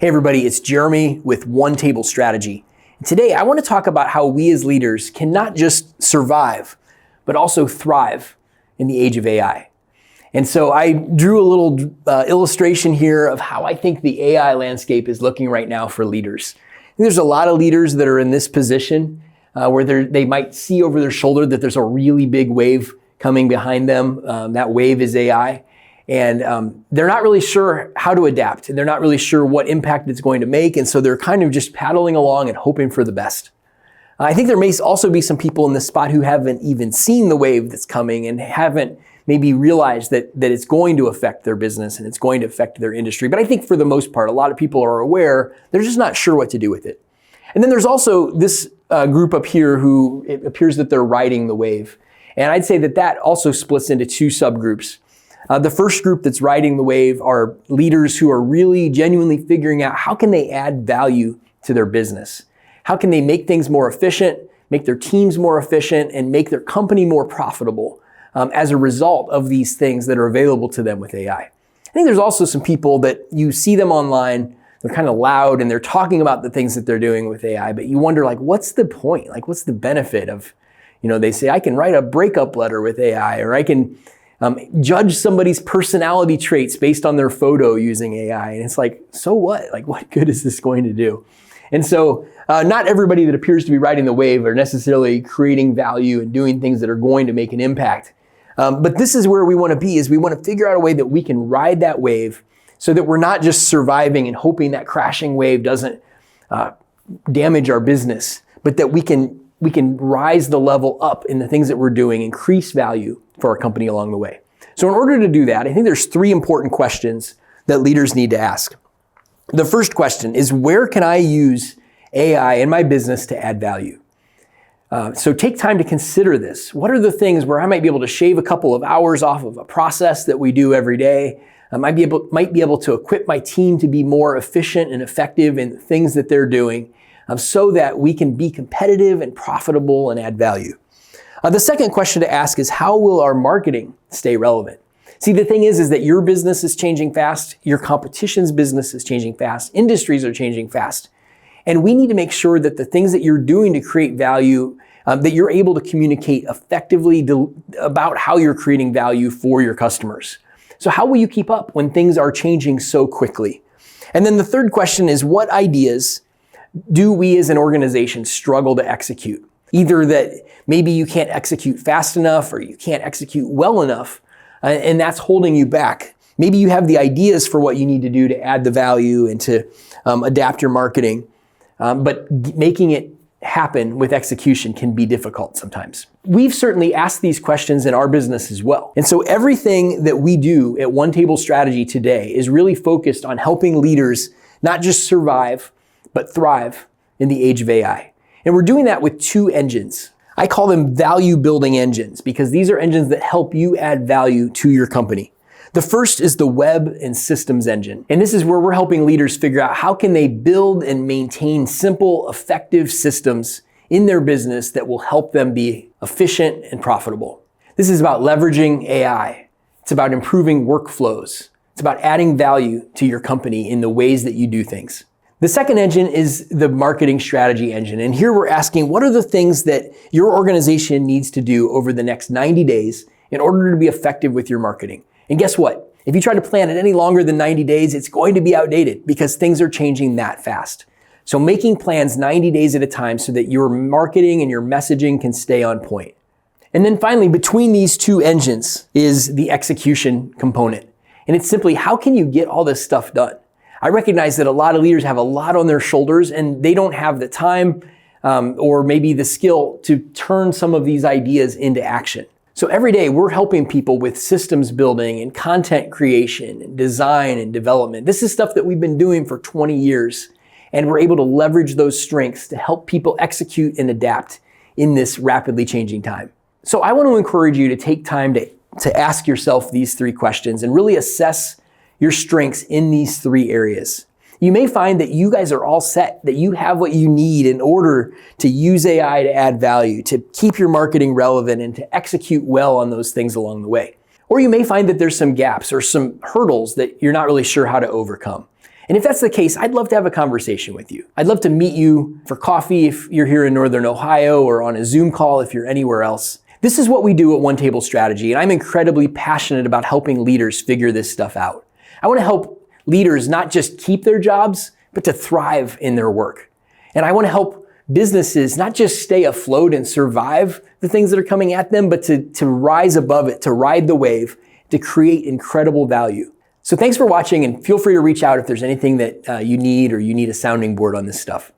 Hey everybody, it's Jeremy with One Table Strategy. Today I want to talk about how we as leaders can not just survive, but also thrive in the age of AI. And so I drew a little illustration here of how I think the AI landscape is looking right now for leaders. And there's a lot of leaders that are in this position where they might see over their shoulder that there's a really big wave coming behind them. That wave is AI. And they're not really sure how to adapt. They're not really sure what impact it's going to make. And so they're kind of just paddling along and hoping for the best. I think there may also be some people in this spot who haven't even seen the wave that's coming and haven't maybe realized that it's going to affect their business and it's going to affect their industry. But I think for the most part, a lot of people are aware. They're just not sure what to do with it. And then there's also this group up here who it appears that they're riding the wave. And I'd say that also splits into two subgroups. The first group that's riding the wave are leaders who are really genuinely figuring out how can they add value to their business? How can they make things more efficient, make their teams more efficient, and make their company more profitable as a result of these things that are available to them with AI? I think there's also some people that you see them online, they're kind of loud and they're talking about the things that they're doing with AI, but you wonder, what's the point? What's the benefit of, they say, I can write a breakup letter with AI, or I can judge somebody's personality traits based on their photo using AI. And it's so what? What good is this going to do? And so not everybody that appears to be riding the wave are necessarily creating value and doing things that are going to make an impact. But this is where we want to be, is we want to figure out a way that we can ride that wave so that we're not just surviving and hoping that crashing wave doesn't damage our business, but that we can rise the level up in the things that we're doing, increase value for our company along the way. So in order to do that, I think there's three important questions that leaders need to ask. The first question is, where can I use AI in my business to add value? So take time to consider this. What are the things where I might be able to shave a couple of hours off of a process that we do every day? I might be able to equip my team to be more efficient and effective in the things that they're doing, so that we can be competitive and profitable and add value. The second question to ask is, how will our marketing stay relevant? See, the thing is that your business is changing fast, your competition's business is changing fast, industries are changing fast. And we need to make sure that the things that you're doing to create value, that you're able to communicate effectively about how you're creating value for your customers. So how will you keep up when things are changing so quickly? And then the third question is, what ideas do we as an organization struggle to execute? Either that maybe you can't execute fast enough or you can't execute well enough, and that's holding you back. Maybe you have the ideas for what you need to do to add the value and to adapt your marketing, but making it happen with execution can be difficult sometimes. We've certainly asked these questions in our business as well. And so everything that we do at One Table Strategy today is really focused on helping leaders not just survive, but thrive in the age of AI. And we're doing that with two engines. I call them value building engines because these are engines that help you add value to your company. The first is the web and systems engine. And this is where we're helping leaders figure out how can they build and maintain simple, effective systems in their business that will help them be efficient and profitable. This is about leveraging AI. It's about improving workflows. It's about adding value to your company in the ways that you do things. The second engine is the marketing strategy engine. And here we're asking, what are the things that your organization needs to do over the next 90 days in order to be effective with your marketing? And guess what? If you try to plan it any longer than 90 days, it's going to be outdated because things are changing that fast. So making plans 90 days at a time so that your marketing and your messaging can stay on point. And then finally, between these two engines is the execution component. And it's simply, how can you get all this stuff done? I recognize that a lot of leaders have a lot on their shoulders and they don't have the time or maybe the skill to turn some of these ideas into action. So every day we're helping people with systems building and content creation and design and development. This is stuff that we've been doing for 20 years and we're able to leverage those strengths to help people execute and adapt in this rapidly changing time. So I want to encourage you to take time to ask yourself these three questions and really assess your strengths in these three areas. You may find that you guys are all set, that you have what you need in order to use AI to add value, to keep your marketing relevant and to execute well on those things along the way. Or you may find that there's some gaps or some hurdles that you're not really sure how to overcome. And if that's the case, I'd love to have a conversation with you. I'd love to meet you for coffee if you're here in Northern Ohio, or on a Zoom call if you're anywhere else. This is what we do at One Table Strategy, and I'm incredibly passionate about helping leaders figure this stuff out. I want to help leaders not just keep their jobs, but to thrive in their work. And I want to help businesses not just stay afloat and survive the things that are coming at them, but to rise above it, to ride the wave, to create incredible value. So thanks for watching, and feel free to reach out if there's anything that you need, or you need a sounding board on this stuff.